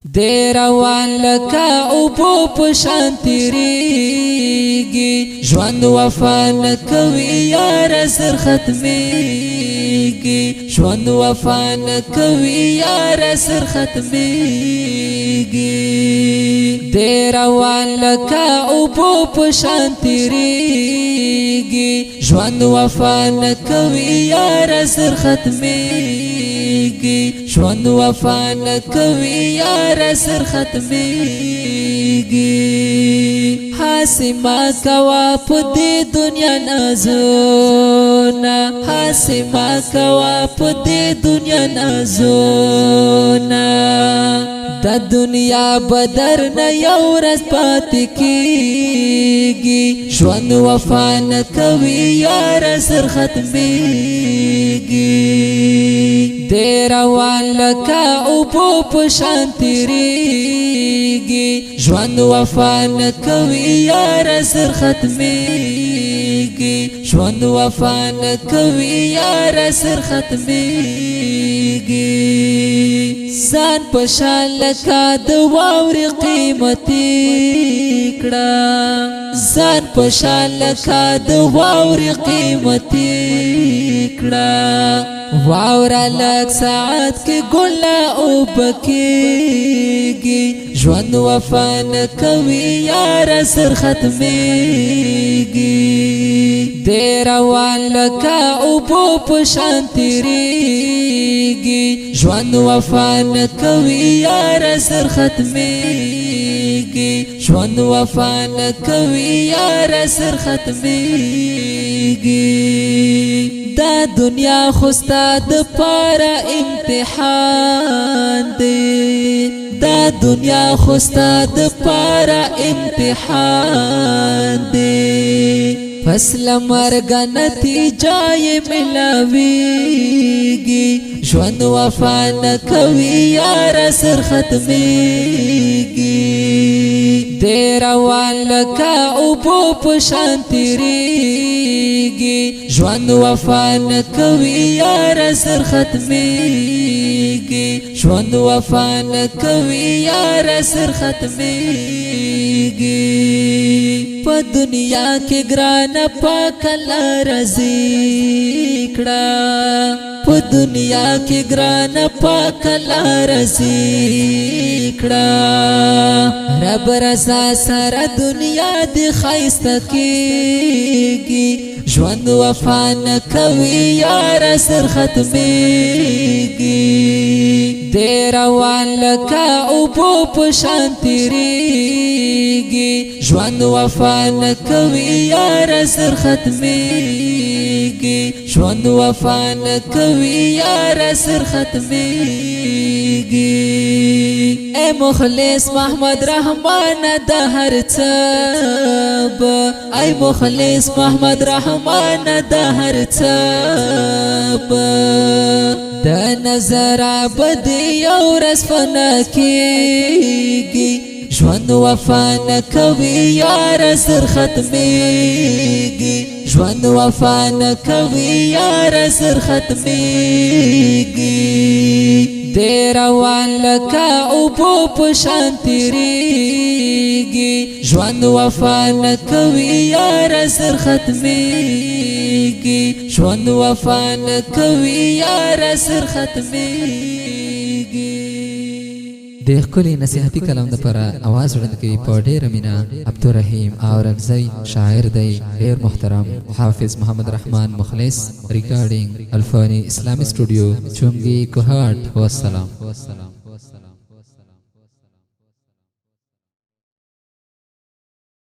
دیر روان لکا اوبو پشان تیریگی جوان وفا نکوی یار سر ختمیگی جوان وفا نکوی یار سر ختمیگی دیر روان لکا اوبو پشان تیریگی جوان وفا نکوی یار سر ختمیگی جوان وفا نکوی یار سر ختمیگی حاسما کوا پدی دنیا نازونا حاسما کوا پدی دنیا نازونا دا دنیا بدر نه یو ورځ پاتې کیږي ژوند وفا نه کوي یار سر ختمیږي دیر روان لکه اوبو په شان تیریږي ژوند وفا نه کوي یار سر ختمیږي ژوند وفا نه کوي یار سر ختمیږي ځان په شان لکه د واورې قیمتي کړه ځان په شان لکه د واورې قیمتي کړه واورا لک ساعت کې ګله اوبکیږي ژوند وفا نه کوي یار سر ختمیږي دیر روان لکه اوبو په شان تیریږي ژوند وفا نه کوي یار سر ختمیږي ژوند وفا نه کوي یار سر ختمیږي دا دنیا خوستا د پاره امتحان دی دا دنیا خوستا د پاره امتحان دی فصل مرګ نتیجه یې ملاویږي ژوند وفا نه کوي یار سر ختمیږي دیر روان لکه اوبو په شان تیریږي ژوند وفا نه کوي یار سر ختمیږي ژوند وفا نه کوي یار سر ختمیږي په دنیا کې ګران پاک لرزي کړه په دنیا کې ګران پاک لرزي کړه رب رضا سره دنیا دې ښایسته کېږي ژوند وفا نه کوي یار سر ختمیږي دیر روان لکه اوبو په شان تیریږي ژوند وفا نه کوي یار سر ختمیږي ژوند وفا نه کوي یار سر ختمیږي اے مخلص محمد رحمان د هر څه اے مخلص محمد رحمان د هر څه د نظر عبد یو ورځ فنا کیږي ژوند وفا نه کوي یار سر ختمیږي ژوند وفا نه کوي یار سر ختمیږي دیر روان لکه اوبو په شان تیریږي ژوند وفا نه کوي یار سر ختمیږي ژوند وفا نه کوي یار سر ختمیږي د ښکلي نصیحتي کلام دپاره اواز وړاندې کوي په ډېره مینه عبدالرحیم اورکزی شاعر دی ډېر محترم حافظ محمد رحمان مخلص ریکارډینګ الفانی اسلامي سټوډیو چونګي کوهاټ والسلام